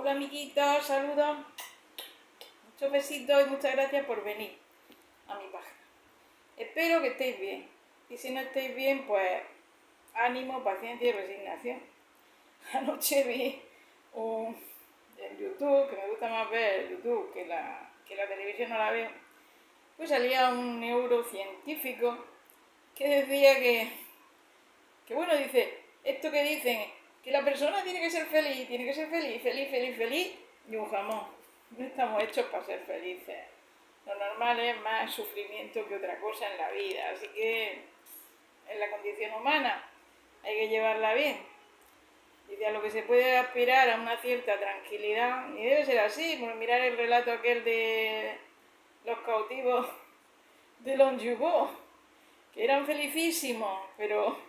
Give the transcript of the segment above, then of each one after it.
Hola amiguitos, saludos, muchos besitos y muchas gracias por venir a mi página. Espero que estéis bien y si no estáis bien, pues ánimo, paciencia y resignación. Anoche vi en YouTube, que me gusta más ver YouTube que la televisión, no la veo, pues salía un neurocientífico que decía que bueno, dice, esto que dicen, que la persona tiene que ser feliz, feliz, y un jamón. No estamos hechos para ser felices. Lo normal es más sufrimiento que otra cosa en la vida, así que en la condición humana hay que llevarla bien. Dice, a lo que se puede aspirar a una cierta tranquilidad, y debe ser así, por mirar el relato aquel de los cautivos de Longjugo, que eran felicísimos, pero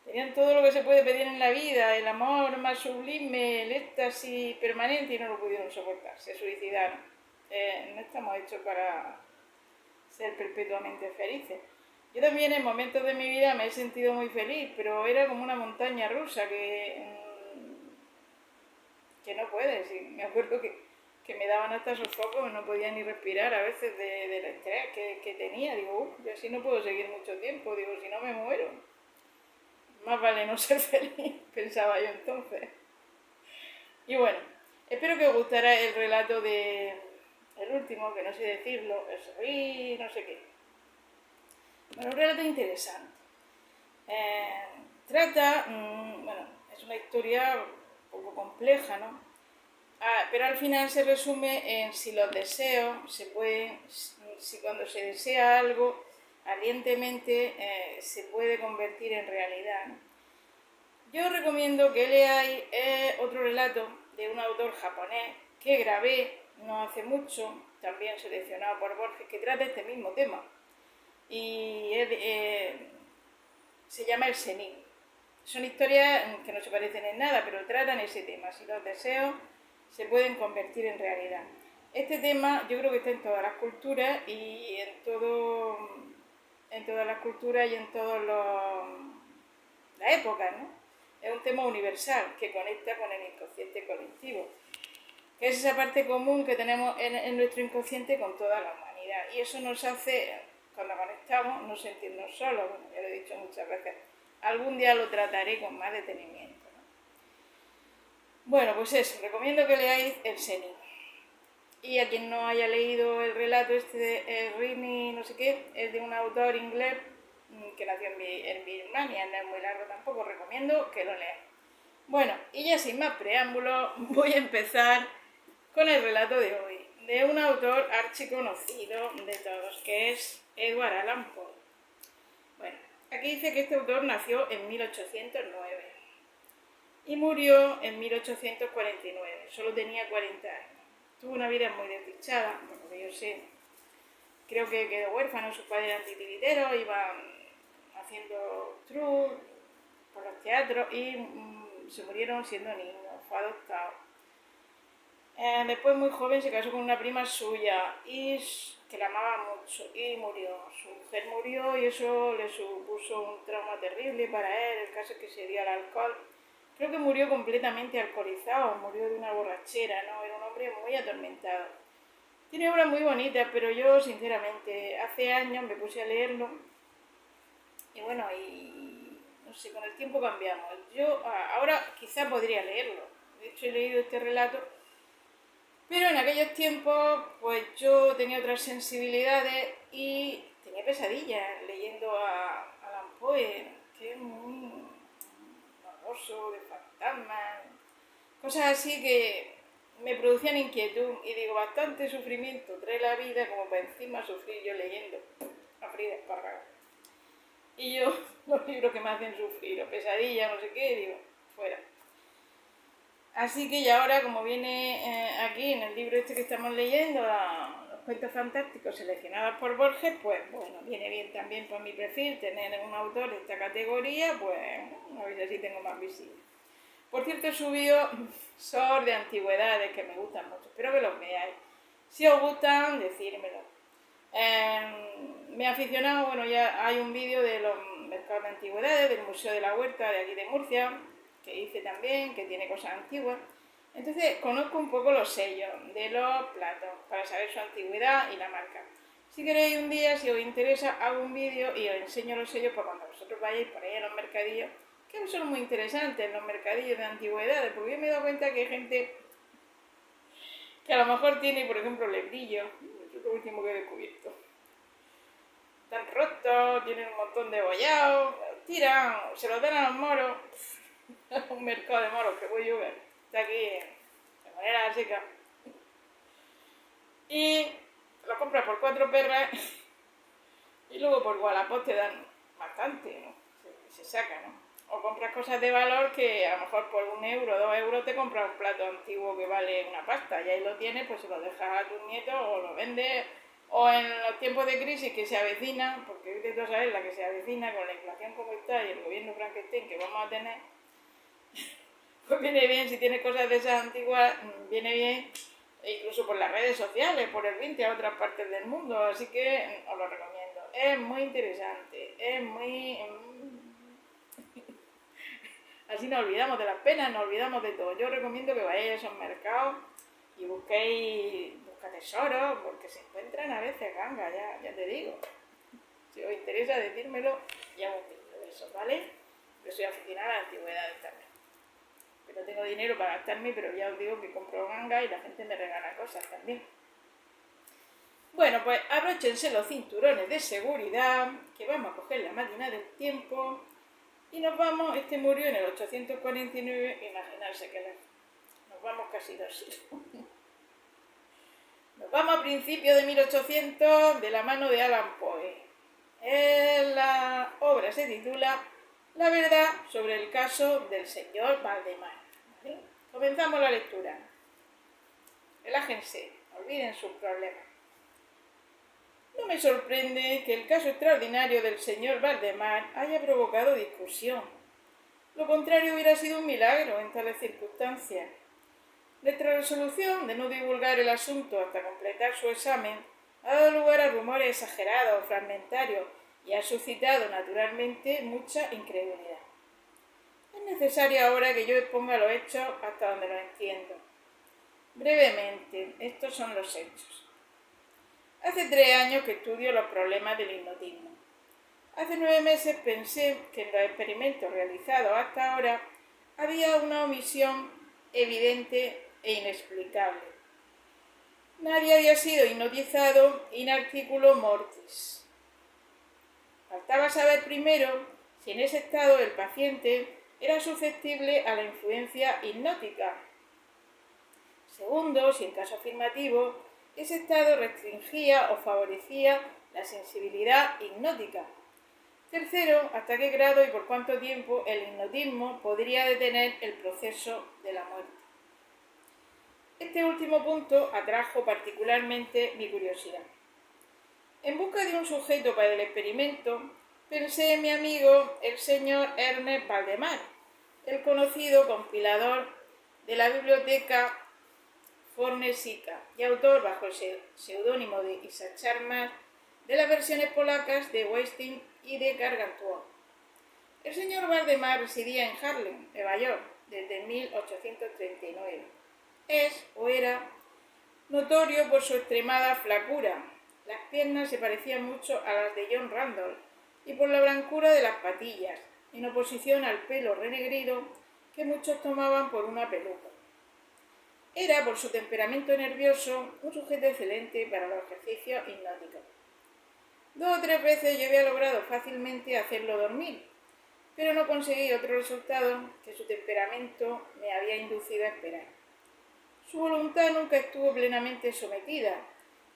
tenían todo lo que se puede pedir en la vida, el amor más sublime, el éxtasis permanente, y no lo pudieron soportar, se suicidaron. No estamos hechos para ser perpetuamente felices. Yo también en momentos de mi vida me he sentido muy feliz, pero era como una montaña rusa que no puedes. Y me acuerdo que me daban hasta sofocos, no podía ni respirar a veces del estrés que tenía. Digo, yo así no puedo seguir mucho tiempo, digo, si no me muero. Más vale no ser feliz, pensaba yo entonces. Y bueno, espero que os gustara el relato el último, que no sé decirlo, el no sé qué. Bueno, un relato interesante. Bueno, es una historia un poco compleja, ¿no? Pero al final se resume en si los deseos se pueden, si cuando se desea algo ardientemente se puede convertir en realidad, ¿no? Yo os recomiendo que leáis otro relato de un autor japonés que grabé no hace mucho, también seleccionado por Borges, que trata este mismo tema. Y se llama El Sennin. Son historias que no se parecen en nada, pero tratan ese tema, si los deseos se pueden convertir en realidad. Este tema yo creo que está en todas las culturas y en todas las culturas y en todas las épocas, ¿no? Es un tema universal que conecta con el inconsciente colectivo, que es esa parte común que tenemos en nuestro inconsciente con toda la humanidad. Y eso nos hace, cuando conectamos, no sentirnos solos. Bueno, ya lo he dicho muchas veces. Algún día lo trataré con más detenimiento, ¿no? Bueno, pues eso, recomiendo que leáis El Sennin. Y a quien no haya leído el relato este de Rini no sé qué, es de un autor inglés que nació en Birmania, no es muy largo tampoco, recomiendo que lo lean. Bueno, y ya sin más preámbulos, voy a empezar con el relato de hoy, de un autor archiconocido de todos, que es Edgar Allan Poe. Bueno, aquí dice que este autor nació en 1809 y murió en 1849, solo tenía 40 años. Tuvo una vida muy desdichada, por lo que yo sé. Creo que quedó huérfano, sus padres eran titiriteros, iban haciendo trucs por los teatros y se murieron siendo niños, fue adoptado. Después, muy joven, se casó con una prima suya y que la amaba mucho y murió. Su mujer murió y eso le supuso un trauma terrible para él. El caso es que se dio al alcohol. Creo que murió completamente alcoholizado, murió de una borrachera, ¿no? Era un hombre muy atormentado. Tiene obras muy bonitas, pero yo, sinceramente, hace años me puse a leerlo y bueno, no sé, con el tiempo cambiamos. Yo ahora quizá podría leerlo. De hecho, he leído este relato, pero en aquellos tiempos, pues yo tenía otras sensibilidades y tenía pesadillas leyendo a Allan Poe, que es muy horroroso, de fantasmas, cosas así que me producían inquietud y digo, bastante sufrimiento trae la vida como para encima sufrir yo leyendo a Frida Espárrago. Y yo, los libros que me hacen sufrir, o pesadillas, no sé qué, digo, fuera. Así que ya ahora, como viene aquí en el libro este que estamos leyendo, los cuentos fantásticos seleccionados por Borges, pues bueno, viene bien también para mi perfil tener un autor de esta categoría, pues a ver si tengo más visible. Por cierto, he subido shorts de antigüedades que me gustan mucho, espero que los veáis. Si os gustan, decírmelo. Me he aficionado, bueno, ya hay un vídeo de los mercados de antigüedades, del Museo de la Huerta de aquí de Murcia, que hice también, que tiene cosas antiguas. Entonces conozco un poco los sellos de los platos para saber su antigüedad y la marca. Si queréis un día, si os interesa, hago un vídeo y os enseño los sellos para cuando vosotros vayáis por ahí a los mercadillos, que son muy interesantes los mercadillos de antigüedades, porque yo me he dado cuenta que hay gente que a lo mejor tiene, por ejemplo, lebrillos, es lo último que he descubierto. Están rotos, tienen un montón de bollados, tiran, se los dan a los moros. Un mercado de moros que voy yo, está aquí de manera seca. Y lo compras por 4 perras y luego por Wallapop te dan bastante, ¿no? Se saca, ¿no? O compras cosas de valor que a lo mejor por 1 euro, 2 euros te compras un plato antiguo que vale una pasta y ahí lo tienes, pues se lo dejas a tus nietos o lo vendes. O en los tiempos de crisis que se avecinan, porque viste tú a saber la que se avecina con la inflación como está y el gobierno Frankenstein que vamos a tener, pues viene bien, si tienes cosas de esas antiguas, viene bien, incluso por las redes sociales, por el Vinted a otras partes del mundo, así que os lo recomiendo. Es muy interesante, es muy... Así nos olvidamos de las penas, nos olvidamos de todo. Yo recomiendo que vayáis a esos mercados y busquéis tesoros, porque se encuentran a veces gangas, ya te digo. Si os interesa decírmelo, ya os digo de eso, ¿vale? Yo soy aficionada a la antigüedades también. Que no tengo dinero para gastarme, pero ya os digo que compro gangas y la gente me regala cosas también. Bueno, pues abróchense los cinturones de seguridad, que vamos a coger la máquina del tiempo y nos vamos. Este murió en el 849, imaginarse que nos vamos casi 2 siglos. Nos vamos a principios de 1800 de la mano de Alan Poe. La obra se titula La verdad sobre el caso del señor Valdemar. ¿Vale? Comenzamos la lectura. Relájense, olviden sus problemas. No me sorprende que el caso extraordinario del señor Valdemar haya provocado discusión. Lo contrario hubiera sido un milagro en tales circunstancias. Nuestra resolución de no divulgar el asunto hasta completar su examen ha dado lugar a rumores exagerados, fragmentarios y ha suscitado naturalmente mucha incredulidad. Es necesario ahora que yo exponga los hechos hasta donde los entiendo. Brevemente, estos son los hechos. Hace 3 años que estudio los problemas del hipnotismo. Hace 9 meses pensé que en los experimentos realizados hasta ahora había una omisión evidente e inexplicable. Nadie había sido hipnotizado in articulo mortis. Faltaba saber primero si en ese estado el paciente era susceptible a la influencia hipnótica. Segundo, si en caso afirmativo, ese estado restringía o favorecía la sensibilidad hipnótica. Tercero, hasta qué grado y por cuánto tiempo el hipnotismo podría detener el proceso de la muerte. Este último punto atrajo particularmente mi curiosidad. En busca de un sujeto para el experimento, pensé en mi amigo el señor Ernest Valdemar, el conocido compilador de la biblioteca Fornesica y autor bajo el seudónimo de Isaac Charmas de las versiones polacas de Weisstein y de Gargantua. El señor Valdemar residía en Harlem, Nueva York, desde 1839. Es, o era, notorio por su extremada flacura. Las piernas se parecían mucho a las de John Randolph y por la blancura de las patillas, en oposición al pelo renegrido que muchos tomaban por una peluca. Era, por su temperamento nervioso, un sujeto excelente para los ejercicios hipnóticos. 2 o 3 veces yo había logrado fácilmente hacerlo dormir, pero no conseguí otro resultado que su temperamento me había inducido a esperar. Su voluntad nunca estuvo plenamente sometida,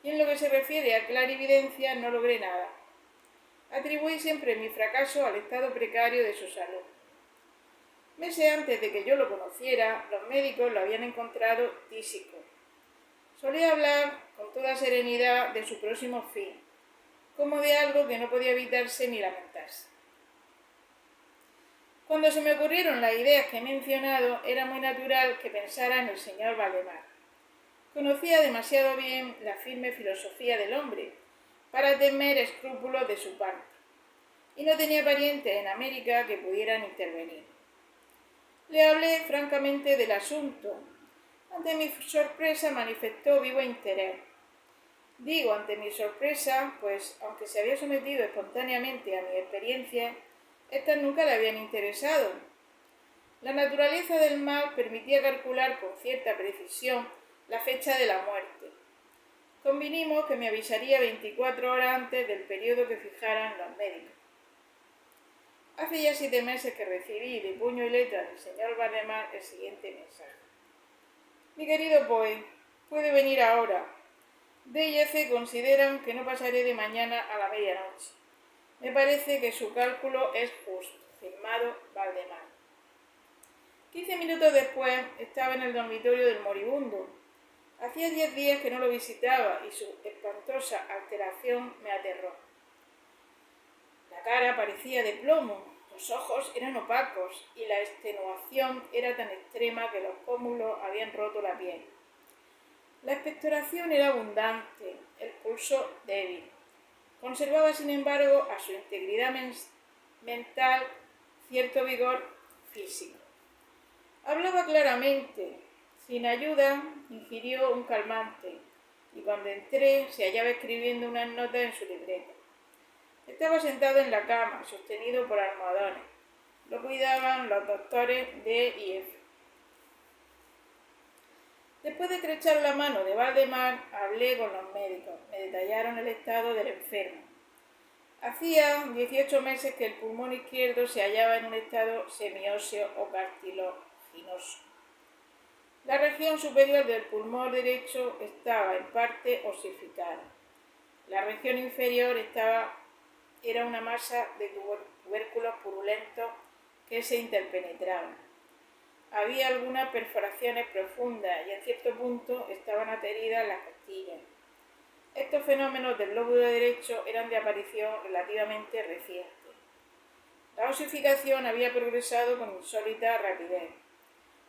y en lo que se refiere a clarividencia no logré nada. Atribuí siempre mi fracaso al estado precario de su salud. Meses antes de que yo lo conociera, los médicos lo habían encontrado tísico. Solía hablar con toda serenidad de su próximo fin, como de algo que no podía evitarse ni lamentarse. Cuando se me ocurrieron las ideas que he mencionado, era muy natural que pensara en el señor Valdemar. Conocía demasiado bien la firme filosofía del hombre para temer escrúpulos de su parte, y no tenía parientes en América que pudieran intervenir. Le hablé francamente del asunto, Ante mi sorpresa manifestó vivo interés. Digo ante mi sorpresa, pues aunque se había sometido espontáneamente a mi experiencia, estas nunca le habían interesado. La naturaleza del mal permitía calcular con cierta precisión la fecha de la muerte. Convinimos que me avisaría 24 horas antes del periodo que fijaran los médicos. Hace ya 7 meses que recibí de puño y letra del señor Valdemar el siguiente mensaje. Mi querido Poe, puede venir ahora. D y F consideran que no pasaré de mañana a la medianoche. Me parece que su cálculo es justo. Firmado Valdemar. 15 minutos después estaba en el dormitorio del moribundo. Hacía 10 días que no lo visitaba y su espantosa alteración me aterró. La cara parecía de plomo, los ojos eran opacos y la extenuación era tan extrema que los pómulos habían roto la piel. La expectoración era abundante, el pulso débil. Conservaba, sin embargo, a su integridad mental cierto vigor físico. Hablaba claramente. Sin ayuda, ingirió un calmante y cuando entré se hallaba escribiendo unas notas en su libreta. Estaba sentado en la cama, sostenido por almohadones. Lo cuidaban los doctores D y F. Después de estrechar la mano de Valdemar, hablé con los médicos. Me detallaron el estado del enfermo. Hacía 18 meses que el pulmón izquierdo se hallaba en un estado semióseo o cartilaginoso. La región superior del pulmón derecho estaba en parte osificada. La región inferior era una masa de tubérculos purulentos que se interpenetraban. Había algunas perforaciones profundas y en cierto punto estaban adheridas las costillas. Estos fenómenos del lóbulo derecho eran de aparición relativamente reciente. La osificación había progresado con insólita rapidez.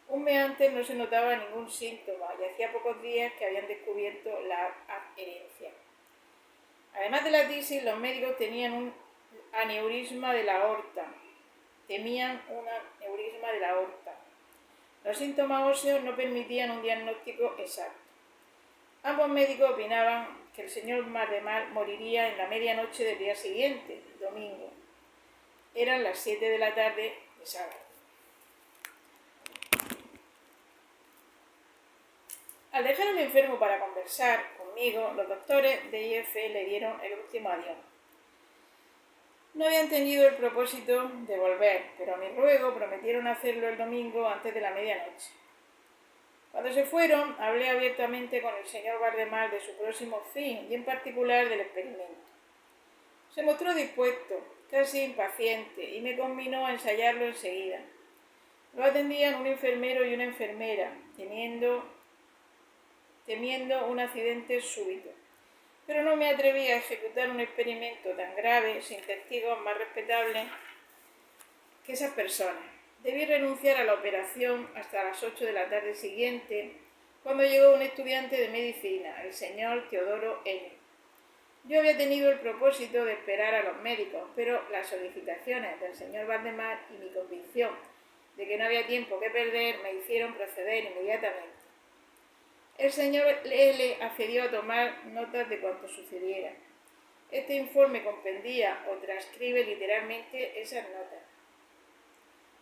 Un mes antes no se notaba ningún síntoma y hacía pocos días que habían descubierto la adherencia. Además de la tisis, los médicos temían un aneurisma de la aorta. Los síntomas óseos no permitían un diagnóstico exacto. Ambos médicos opinaban que el señor Valdemar moriría en la medianoche del día siguiente, domingo. Eran las 7 de la tarde de sábado. Al dejarme enfermo para conversar conmigo, los doctores de IF le dieron el último adiós. No habían tenido el propósito de volver, pero a mi ruego prometieron hacerlo el domingo antes de la medianoche. Cuando se fueron, hablé abiertamente con el señor Valdemar de su próximo fin y en particular del experimento. Se mostró dispuesto, casi impaciente, y me conminó a ensayarlo enseguida. Lo atendían un enfermero y una enfermera, temiendo un accidente súbito. Pero no me atreví a ejecutar un experimento tan grave sin testigos más respetables que esas personas. Debí renunciar a la operación hasta las 8 de la tarde siguiente, cuando llegó un estudiante de medicina, el señor Teodoro N. Yo había tenido el propósito de esperar a los médicos, pero las solicitaciones del señor Valdemar y mi convicción de que no había tiempo que perder me hicieron proceder inmediatamente. El señor L. accedió a tomar notas de cuanto sucediera. Este informe comprendía o transcribe literalmente esas notas.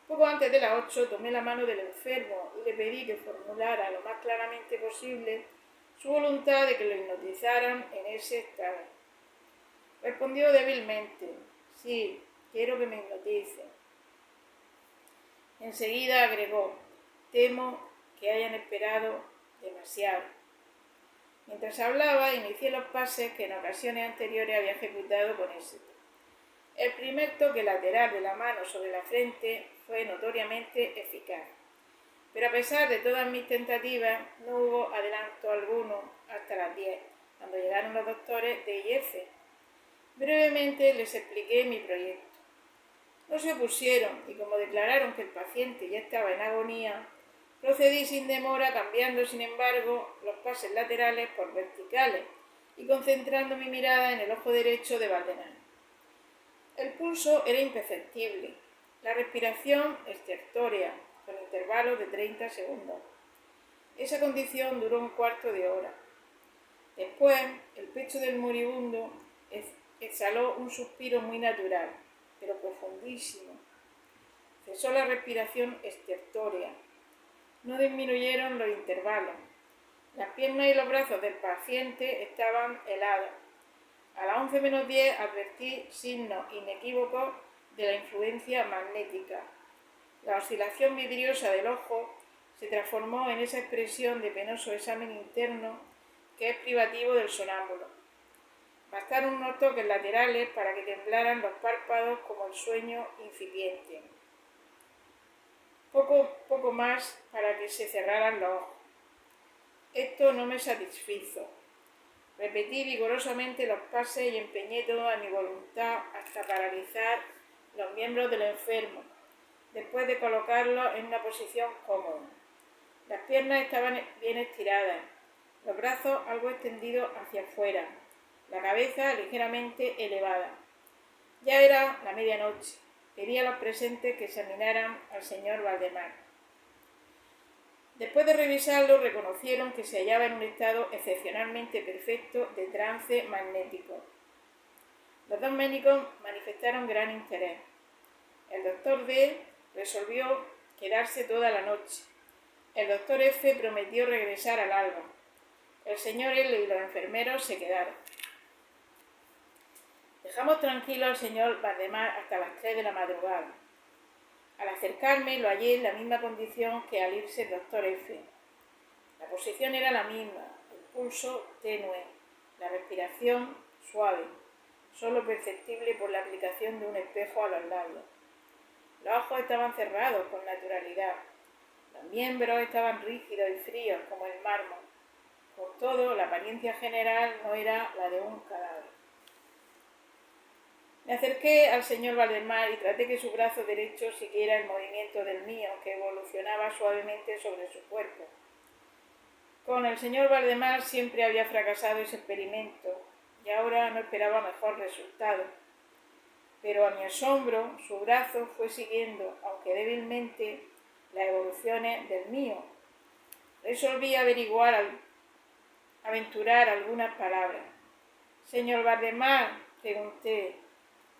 Poco antes de las 8 tomé la mano del enfermo y le pedí que formulara lo más claramente posible su voluntad de que lo hipnotizaran en ese estado. Respondió débilmente: sí, quiero que me hipnoticen. Enseguida agregó: temo que hayan esperado demasiado. Mientras hablaba, inicié los pases que en ocasiones anteriores había ejecutado con éxito. El primer toque lateral de la mano sobre la frente fue notoriamente eficaz, pero a pesar de todas mis tentativas, no hubo adelanto alguno hasta las 10, cuando llegaron los doctores D y F. Brevemente les expliqué mi proyecto. No se opusieron y como declararon que el paciente ya estaba en agonía, procedí sin demora, cambiando sin embargo los pases laterales por verticales y concentrando mi mirada en el ojo derecho de Valdemar. El pulso era imperceptible, la respiración estertórea, con intervalos de 30 segundos. Esa condición duró un cuarto de hora. Después, el pecho del moribundo exhaló un suspiro muy natural, pero profundísimo. Cesó la respiración estertórea. No disminuyeron los intervalos. Las piernas y los brazos del paciente estaban helados. A las 11 menos 10 advertí signos inequívocos de la influencia magnética. La oscilación vidriosa del ojo se transformó en esa expresión de penoso examen interno que es privativo del sonámbulo. Bastaron unos toques laterales para que temblaran los párpados como el sueño incipiente. Poco más para que se cerraran los ojos. Esto no me satisfizo. Repetí vigorosamente los pases y empeñé toda mi voluntad hasta paralizar los miembros del enfermo, después de colocarlos en una posición cómoda. Las piernas estaban bien estiradas, los brazos algo extendidos hacia afuera, la cabeza ligeramente elevada. Ya era la medianoche. Pedí a los presentes que examinaran al señor Valdemar. Después de revisarlo, reconocieron que se hallaba en un estado excepcionalmente perfecto de trance magnético. Los dos médicos manifestaron gran interés. El doctor D resolvió quedarse toda la noche. El doctor F prometió regresar al alba. El señor L y los enfermeros se quedaron. Dejamos tranquilo al señor Valdemar hasta las 3 de la madrugada. Al acercarme lo hallé en la misma condición que al irse el doctor F. La posición era la misma, el pulso tenue, la respiración suave, solo perceptible por la aplicación de un espejo a los labios. Los ojos estaban cerrados con naturalidad. Los miembros estaban rígidos y fríos como el mármol. Por todo, la apariencia general no era la de un cadáver. Me acerqué al señor Valdemar y traté que su brazo derecho siguiera el movimiento del mío, que evolucionaba suavemente sobre su cuerpo. Con el señor Valdemar siempre había fracasado ese experimento y ahora no esperaba mejor resultado. Pero a mi asombro, su brazo fue siguiendo, aunque débilmente, las evoluciones del mío. Resolví aventurar algunas palabras. Señor Valdemar, pregunté,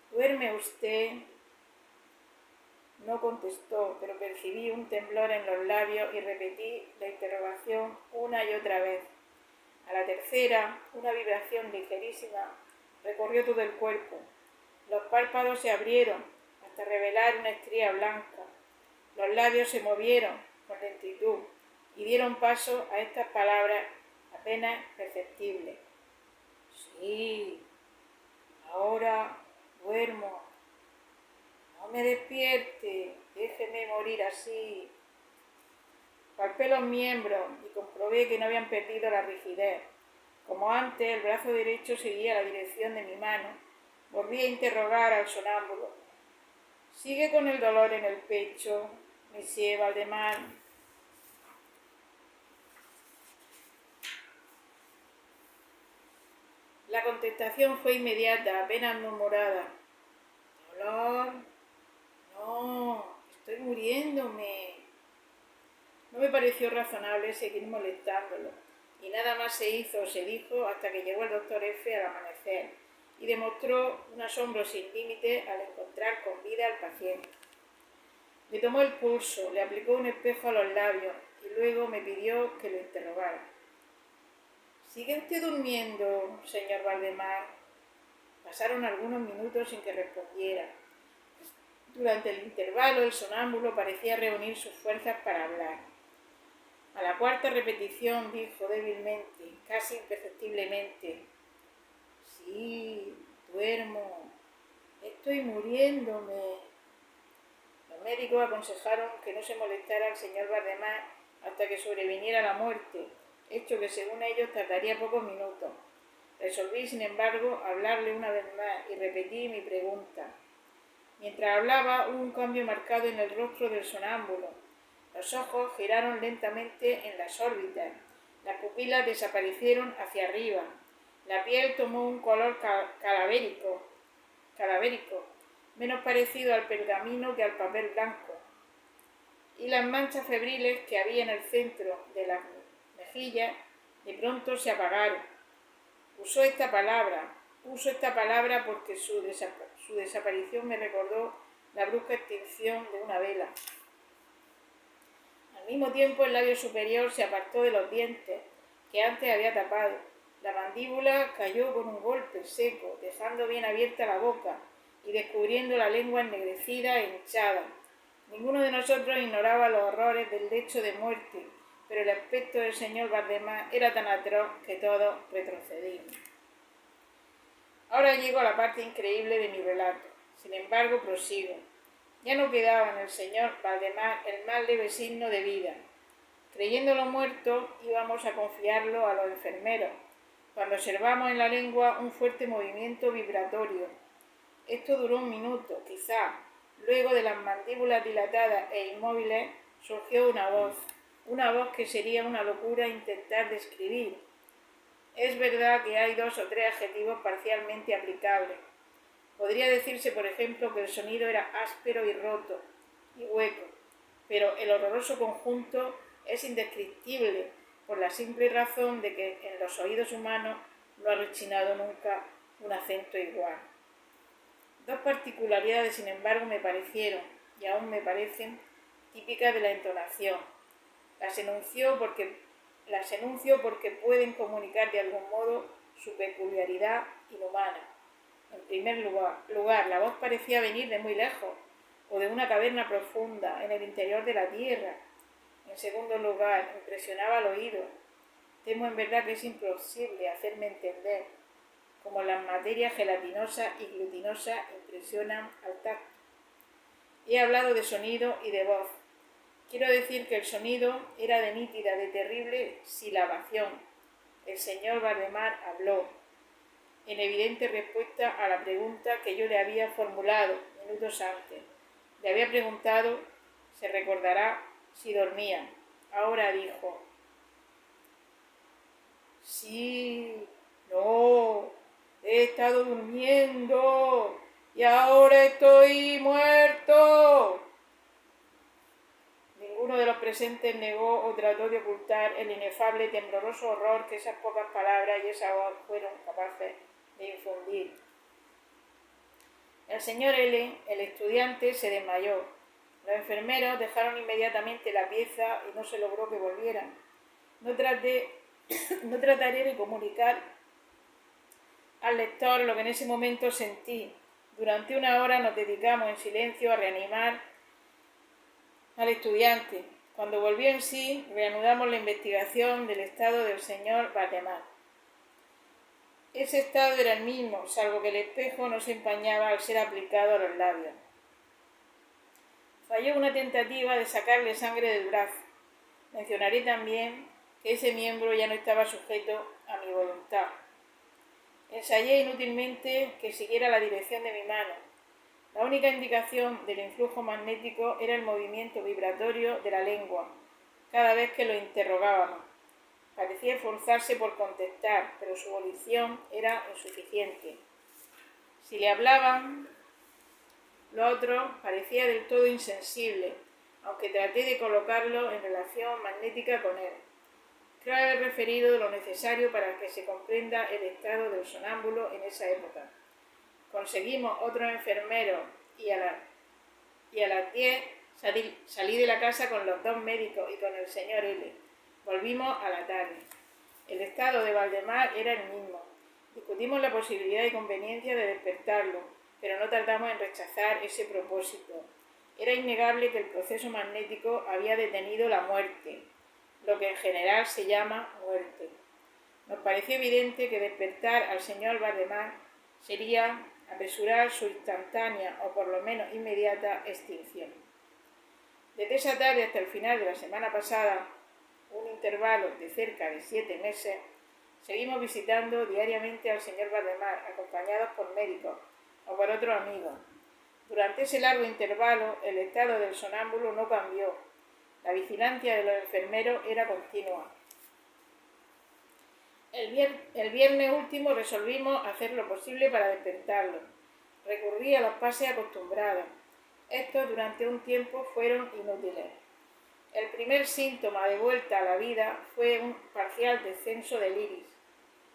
¿duerme usted? No contestó, pero percibí un temblor en los labios y repetí la interrogación una y otra vez. A la tercera, una vibración ligerísima recorrió todo el cuerpo. Los párpados se abrieron hasta revelar una estría blanca. Los labios se movieron con lentitud y dieron paso a estas palabras apenas perceptibles. Sí, ahora duermo. No me despierte, déjeme morir así. Palpé los miembros y comprobé que no habían perdido la rigidez. Como antes, el brazo derecho seguía la dirección de mi mano. Volví a interrogar al sonámbulo. ¿Sigue con el dolor en el pecho, monsieur Valdemar? La contestación fue inmediata, apenas murmurada. ¿Dolor? No, estoy muriéndome. No me pareció razonable seguir molestándolo, y nada más se hizo o se dijo hasta que llegó el doctor F al amanecer, y demostró un asombro sin límite al encontrar con vida al paciente. Le tomó el pulso, le aplicó un espejo a los labios, y luego me pidió que lo interrogara. ¿Sigue usted durmiendo, señor Valdemar? Pasaron algunos minutos sin que respondiera. Durante el intervalo, el sonámbulo parecía reunir sus fuerzas para hablar. A la cuarta repetición dijo débilmente, casi imperceptiblemente: sí, duermo, estoy muriéndome. Los médicos aconsejaron que no se molestara al señor Valdemar hasta que sobreviniera la muerte, hecho que según ellos tardaría pocos minutos. Resolví, sin embargo, hablarle una vez más y repetí mi pregunta. Mientras hablaba, hubo un cambio marcado en el rostro del sonámbulo. Los ojos giraron lentamente en las órbitas, las pupilas desaparecieron hacia arriba, la piel tomó un color cadavérico, menos parecido al pergamino que al papel blanco, y las manchas febriles que había en el centro de las mejillas de pronto se apagaron. Uso esta palabra porque su desaparición me recordó la brusca extinción de una vela. Al mismo tiempo el labio superior se apartó de los dientes que antes había tapado. La mandíbula cayó con un golpe seco, dejando bien abierta la boca y descubriendo la lengua ennegrecida e hinchada. Ninguno de nosotros ignoraba los horrores del lecho de muerte, pero el aspecto del señor Valdemar era tan atroz que todos retrocedimos. Ahora llego a la parte increíble de mi relato. Sin embargo, prosigo. Ya no quedaba en el señor Valdemar el más leve signo de vida. Creyéndolo muerto, íbamos a confiarlo a los enfermeros, cuando observamos en la lengua un fuerte movimiento vibratorio. Esto duró un minuto, quizá. Luego de las mandíbulas dilatadas e inmóviles surgió una voz que sería una locura intentar describir. Es verdad que hay 2 o 3 adjetivos parcialmente aplicables. Podría decirse, por ejemplo, que el sonido era áspero y roto y hueco, pero el horroroso conjunto es indescriptible por la simple razón de que en los oídos humanos no ha rechinado nunca un acento igual. 2 particularidades, sin embargo, me parecieron, y aún me parecen, típicas de la entonación. Las enuncio porque pueden comunicar de algún modo su peculiaridad inhumana. En primer lugar, la voz parecía venir de muy lejos, o de una caverna profunda en el interior de la tierra. En segundo lugar, impresionaba al oído. Temo en verdad que es imposible hacerme entender, como las materias gelatinosas y glutinosas impresionan al tacto. He hablado de sonido y de voz. Quiero decir que el sonido era de nítida, de terrible silabación. El señor Valdemar habló, en evidente respuesta a la pregunta que yo le había formulado minutos antes. Le había preguntado, se recordará, si dormía. Ahora dijo: sí, no, he estado durmiendo y ahora estoy muerto. Ninguno de los presentes negó o trató de ocultar el inefable, tembloroso horror que esas pocas palabras y esa voz fueron capaces de infundir. El señor L., el estudiante, se desmayó. Los enfermeros dejaron inmediatamente la pieza y no se logró que volvieran. No trataré de comunicar al lector lo que en ese momento sentí. Durante 1 hora nos dedicamos en silencio a reanimar al estudiante. Cuando volvió en sí, reanudamos la investigación del estado del señor Valdemar. Ese estado era el mismo, salvo que el espejo no se empañaba al ser aplicado a los labios. Falló una tentativa de sacarle sangre del brazo. Mencionaré también que ese miembro ya no estaba sujeto a mi voluntad. Ensayé inútilmente que siguiera la dirección de mi mano. La única indicación del influjo magnético era el movimiento vibratorio de la lengua, cada vez que lo interrogábamos. Parecía esforzarse por contestar, pero su volición era insuficiente. Si le hablaban, lo otro parecía del todo insensible, aunque traté de colocarlo en relación magnética con él. Creo haber referido lo necesario para que se comprenda el estado del sonámbulo en esa época. Conseguimos otros enfermeros y a las 10 salí de la casa con los 2 médicos y con el señor L. Volvimos a la tarde. El estado de Valdemar era el mismo. Discutimos la posibilidad y conveniencia de despertarlo, pero no tardamos en rechazar ese propósito. Era innegable que el proceso magnético había detenido la muerte, lo que en general se llama muerte. Nos pareció evidente que despertar al señor Valdemar sería apresurar su instantánea o por lo menos inmediata extinción. Desde esa tarde hasta el final de la semana pasada, un intervalo de cerca de 7 meses, seguimos visitando diariamente al señor Valdemar, acompañados por médicos o por otros amigos. Durante ese largo intervalo, el estado del sonámbulo no cambió. La vigilancia de los enfermeros era continua. El viernes último resolvimos hacer lo posible para despertarlo. Recurrí a los pases acostumbrados. Estos durante un tiempo fueron inútiles. El primer síntoma de vuelta a la vida fue un parcial descenso del iris.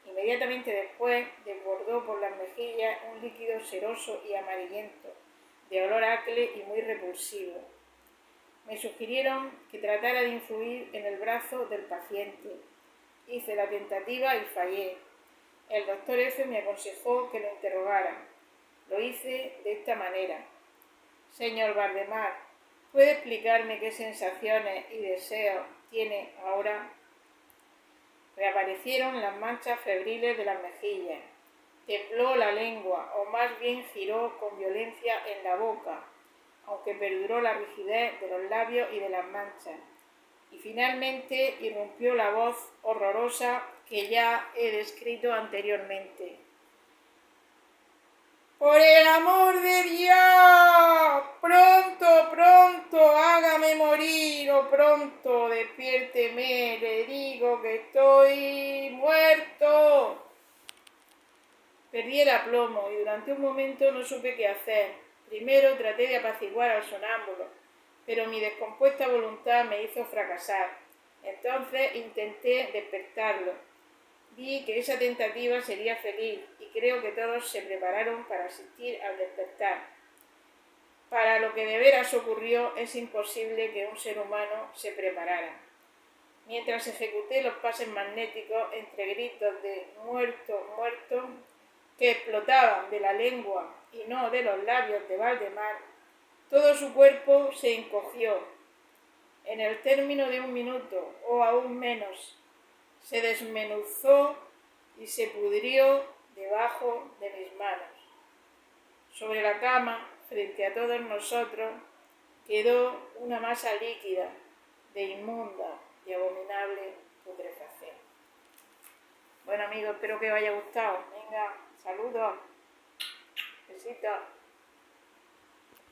Inmediatamente después desbordó por las mejillas un líquido seroso y amarillento, de olor acre y muy repulsivo. Me sugirieron que tratara de influir en el brazo del paciente. Hice la tentativa y fallé. El doctor F. me aconsejó que lo interrogara. Lo hice de esta manera. Señor Valdemar, ¿puede explicarme qué sensaciones y deseos tiene ahora? Reaparecieron las manchas febriles de las mejillas. Tembló la lengua, o más bien giró con violencia en la boca, aunque perduró la rigidez de los labios y de las manchas. Y finalmente irrumpió la voz horrorosa que ya he descrito anteriormente. ¡Por el amor de Dios! ¡Pronto, pronto! ¡Hágame morir! ¡O pronto! ¡Despiérteme! ¡Le digo que estoy muerto! Perdí el aplomo y durante un momento no supe qué hacer. Primero traté de apaciguar al sonámbulo, pero mi descompuesta voluntad me hizo fracasar. Entonces intenté despertarlo. Vi que esa tentativa sería feliz y creo que todos se prepararon para asistir al despertar. Para lo que de veras ocurrió es imposible que un ser humano se preparara. Mientras ejecuté los pases magnéticos entre gritos de muerto, muerto, que explotaban de la lengua y no de los labios de Valdemar, todo su cuerpo se encogió. En el término de un minuto, o aún menos, se desmenuzó y se pudrió debajo de mis manos. Sobre la cama, frente a todos nosotros, quedó una masa líquida de inmunda y abominable putrefacción. Bueno amigos, espero que os haya gustado. Venga, saludos, besitos.